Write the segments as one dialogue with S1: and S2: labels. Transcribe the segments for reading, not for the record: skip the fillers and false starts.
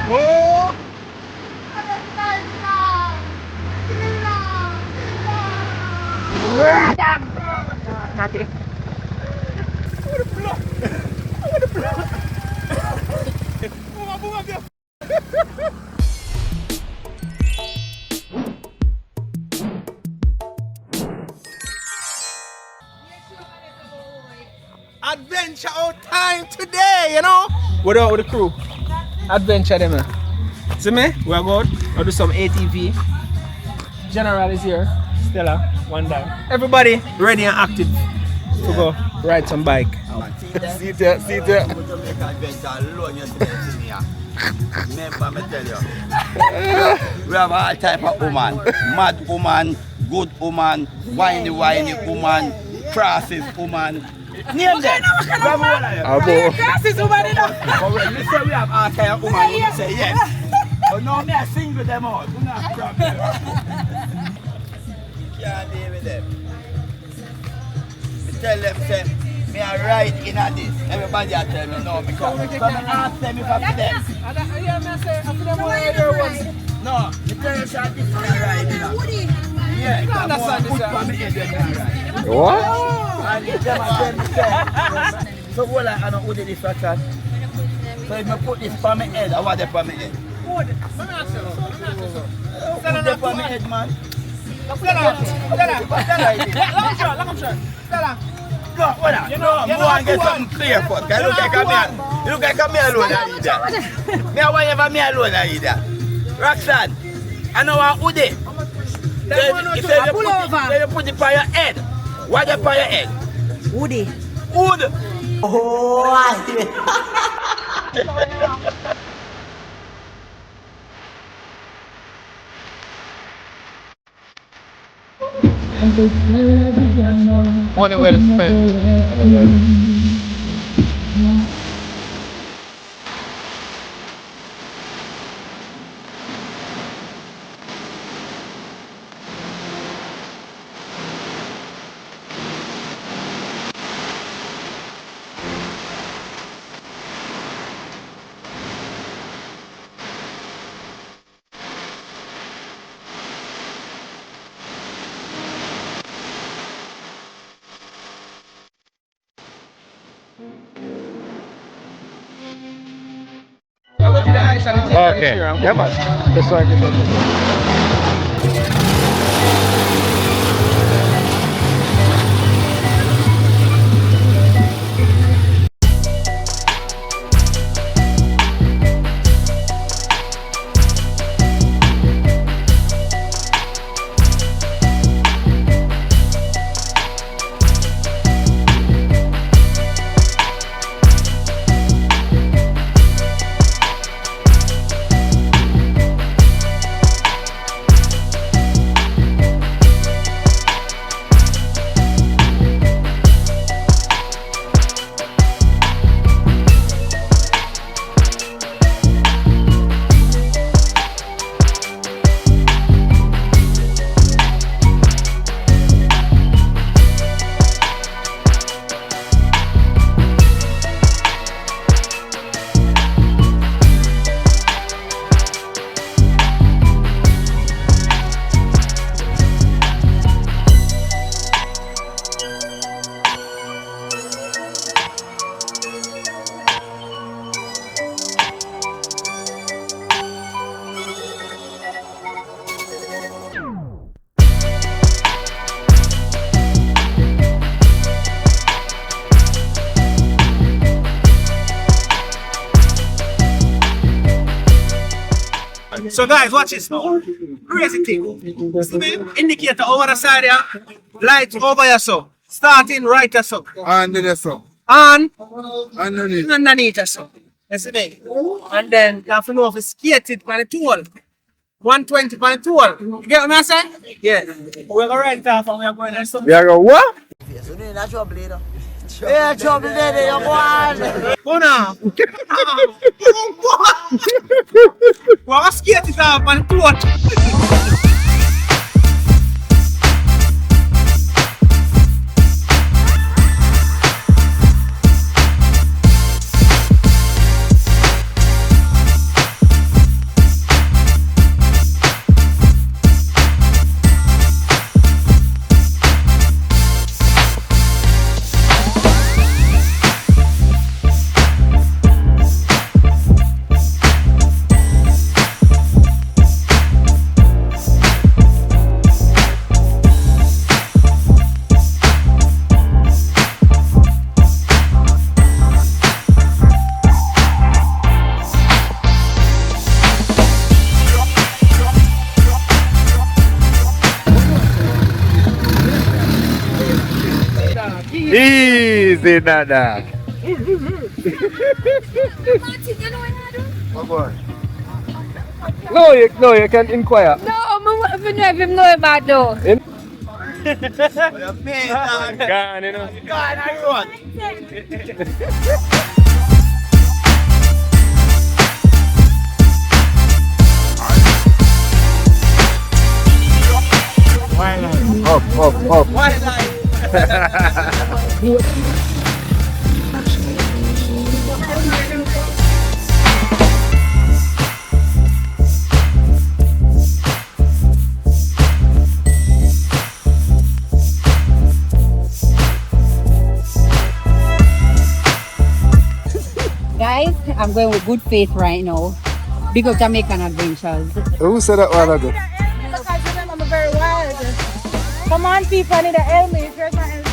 S1: Oh! Nanti. Bunga dia. Adventure out time today, you know. What about with the crew? Adventure them. See me? We're going. I'll do some ATV. General is here. Stella, one down. Everybody ready and active to go ride some bike. See there, see there.
S2: Remember me tell you. We have all type of woman. Mad woman, good woman, whiny woman, crosses woman. Name them.
S1: Crosses woman, you know.
S2: But when we say we have all type of woman, we say yes. But now me I single them out. We not problem. Can't deal with them. Me tell them say me a ride in a this. Everybody a tell me no because I ask them if I for them. No, me tell you say this is a ride in a. Yeah, you understand this?
S1: What?
S2: And if them a tell me say, so what like I don't hold the distraction. So if I put this on my head, I want it on my head. Put it on my head, man. Stella. Go, hold on. You know, go and get something clear for it. You look like me alone, I eat that. Me, I want you for me alone, I eat that. Roxanne, I know what Ude. If you put it on your head, what is on your head?
S3: Woody.
S2: Wood.
S3: Oh,
S1: Wonder where to spend. Okay. Yeah, man. That's why I get
S4: So guys, watch this now. Crazy thing. See me? Indicator over the side here. Lights over here so. Starting right here so.
S1: underneath so.
S4: And
S1: Underneath.
S4: underneath here so. You see me? And then you have to know if it's skated by the tool. 120 by the tool. You get what I'm saying? Yeah. We're gonna rent off and we're going to some.
S1: Yeah, go what?
S3: yeah, trouble there, you want.
S4: Go now. We're gonna skate it off by the tool.
S5: see that dog. No, you can inquire.
S6: No, I don't know if you know about though.
S5: Gone, you know. Up.
S6: Guys, I'm going with good faith right now. Big up Jamaican adventures.
S5: Who said that one again?
S6: I'm very wild. Come on, people, I need a helmet. Where's my helmet?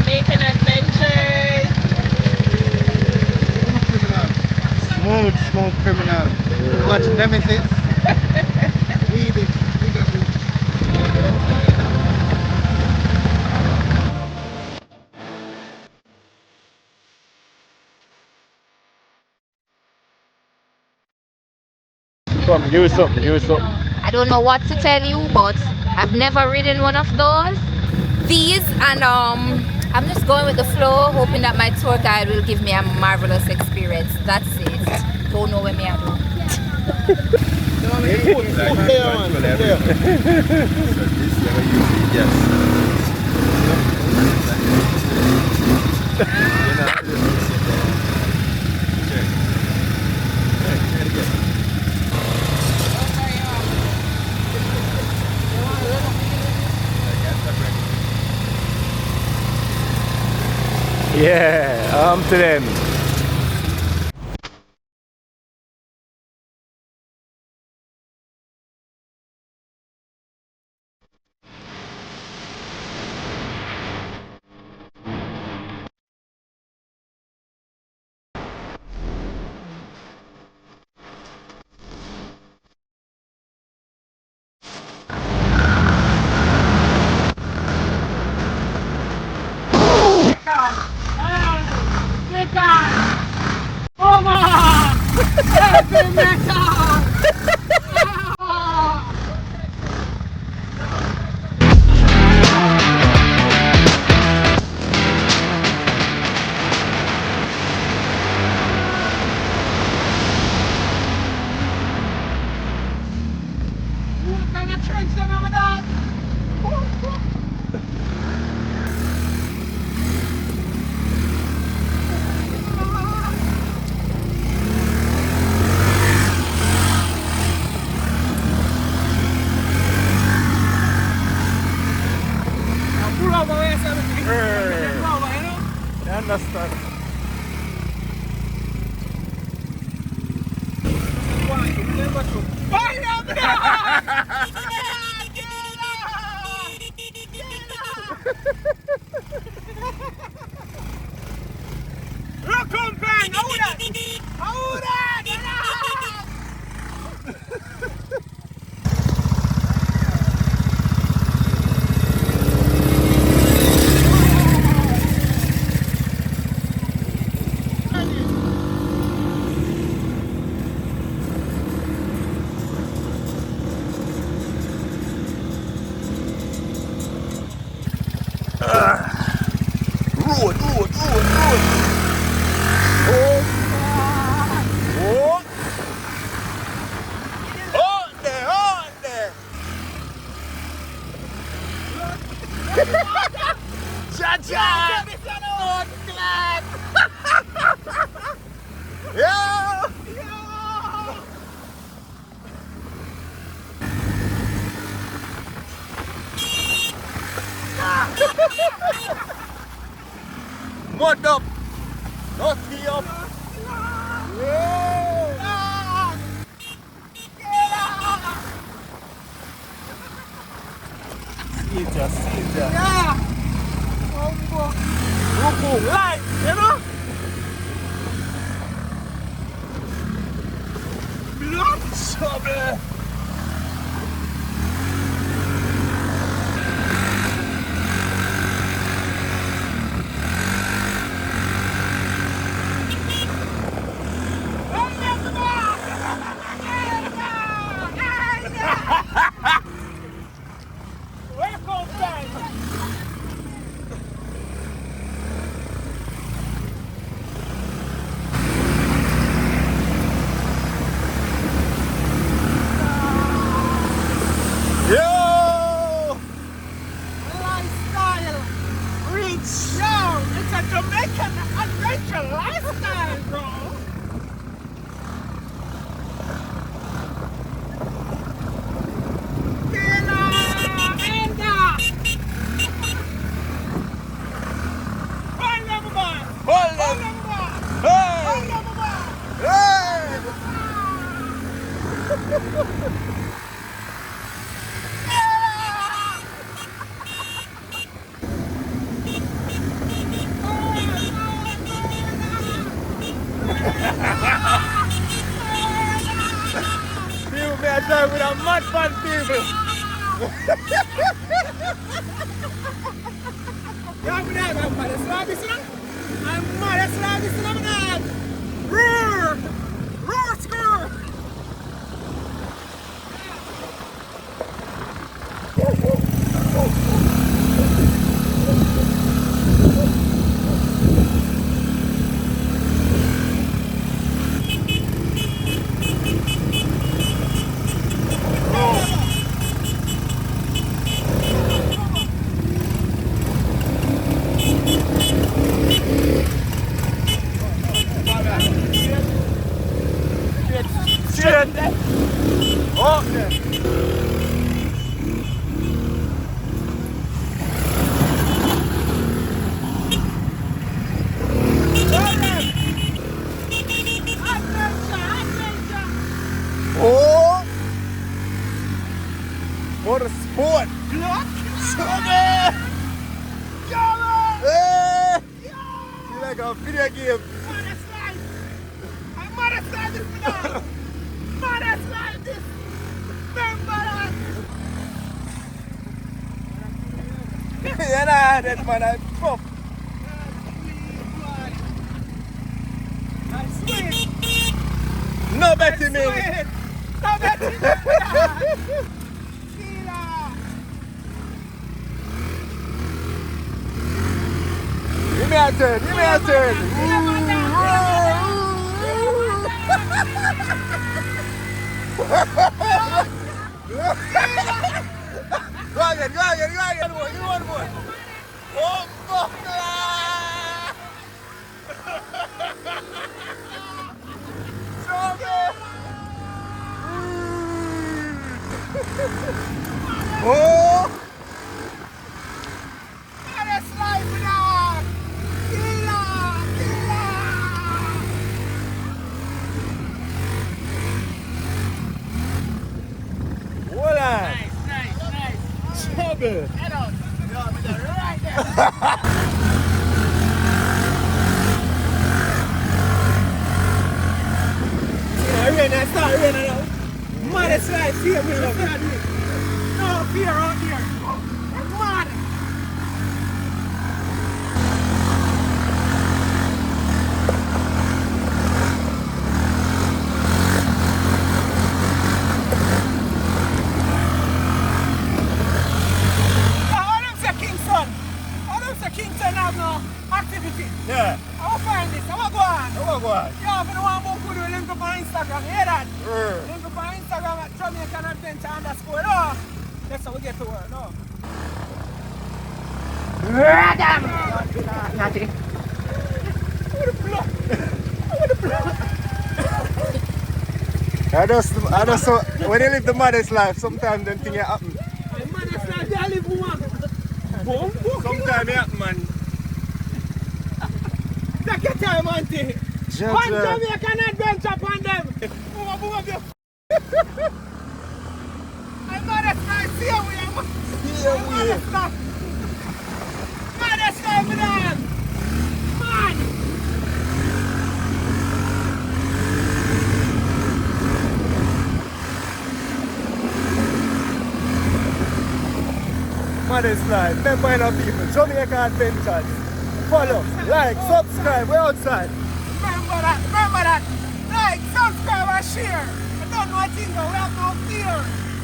S1: Jamaican adventures.
S5: Smooth criminal. Watch Nemesis. Come, use something.
S6: I don't know what to tell you, but I've never ridden one of those. These and I'm just going with the flow, hoping that my tour guide will give me a marvelous experience. That's it. Don't know where me I do.
S5: Yeah, to them. Understand.
S4: Look on, bang! Hold that!
S5: yeah.
S4: Yeah. Boom, light, you know? Blood trouble. Welcome time.
S5: Yo!
S4: Lifestyle. Rich. Yo, it's a Jamaican adventure lifestyle, bro.
S5: Hold them! Hey! Hey! People may drive with a mad fun people.
S4: I'm mad as love this, you know? I'm mad as love this, you know? Roar! Roar, score!
S5: Oh! What a sport! Hey! Feel like a video game.
S4: I'm mad as like this, man. Mad as like this. Remember that.
S5: Yeah, nah, that man, I'm tough.
S4: I sweet.
S5: No betting me.
S4: Sweet. No betting me.
S5: Give me a turn, give me a turn. Go again, go again, go again. Give me one more. Oh, fuck. Show me. Oh.
S4: That's life now.
S5: Hold on.
S4: Nice.
S5: Trouble.
S4: Head on. Right there. I start raining now. Maddest life here, me love. No fear out here. Mad. Kingston have no activity.
S5: Yeah.
S4: I will find this. I will go on.
S5: Go on.
S4: Yeah, if you want more good, we'll link up on Instagram. You hear that? Link up on Instagram at Jamaican Adventure _ no. That's how we get to work. No.
S6: Nothing.
S5: I just so when you live the maddest life, sometimes them things happen.
S4: The maddest life, they live woman.
S5: Sometimes it happen, man.
S4: Take your time, auntie. One Jamaican Adventure upon them. I'm maddest life, see how we are.
S5: Here we are.
S4: me down! Man!
S5: Modest life. Remember, you know, people. Jamaica Adventures. Follow, like, subscribe. We're outside.
S4: Remember that! Like, subscribe and share! I don't know what thing, but we have no fear!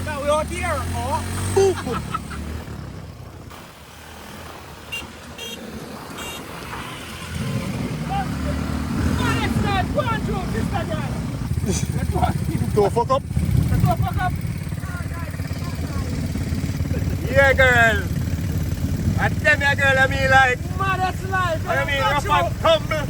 S4: That we out here, oh! Let's go on through, sister girl! Let's go on.
S5: Don't fuck up.
S4: Let's go fuck up!
S5: Yeah, girl. I tell me, girl, I mean, like,
S4: Modest life!
S5: I mean, rough and tumble.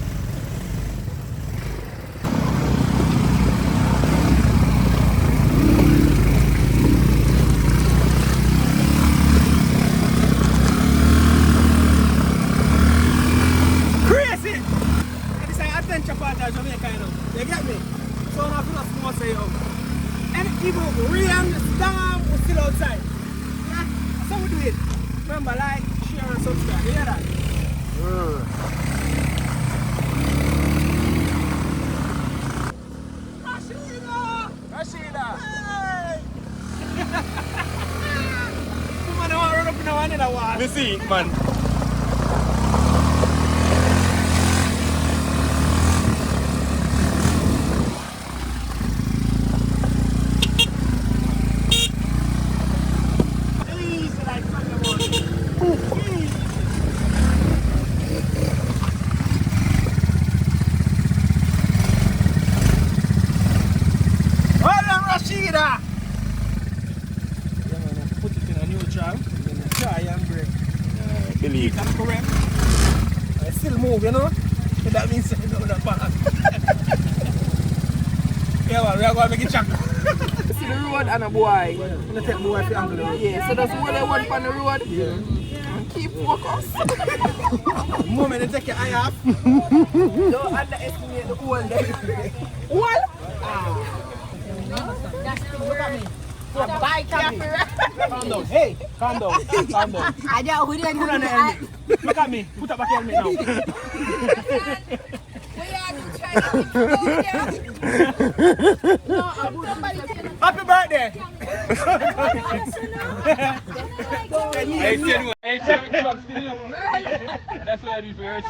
S4: Crazy! This is an adventure part of Jamaica, you know. You get me? So now feel like more say, yo. And even rain, storm, we're still outside. Yeah? So we do it. Remember, like, share, and subscribe. You hear that? Rashida! Hey! Come on, I want to run up in the one in the wall.
S5: Me see it, man.
S4: Easy like Sunday morning. Easy. Hold on, Rashida! Yeah, man, put it in a neutral, then try and brake.
S5: Believe.
S4: That's correct. I still move, you know? That means you know that bad. Yeah, well, we are going to make it check.
S7: See the road and a boy.
S4: I'm going to take my wife to angle the road.
S7: Yeah, so that's what I want on the road. Yeah. And keep focus.
S4: The moment you take your eye off.
S7: Don't underestimate the whole day. What?
S4: Look at me. A bike cafe. Calm down. Hey, calm down. Calm down.
S3: I don't who didn't
S4: Put on the helmet. Look at me. Put up a helmet now. Happy birthday.
S1: That's what I do for your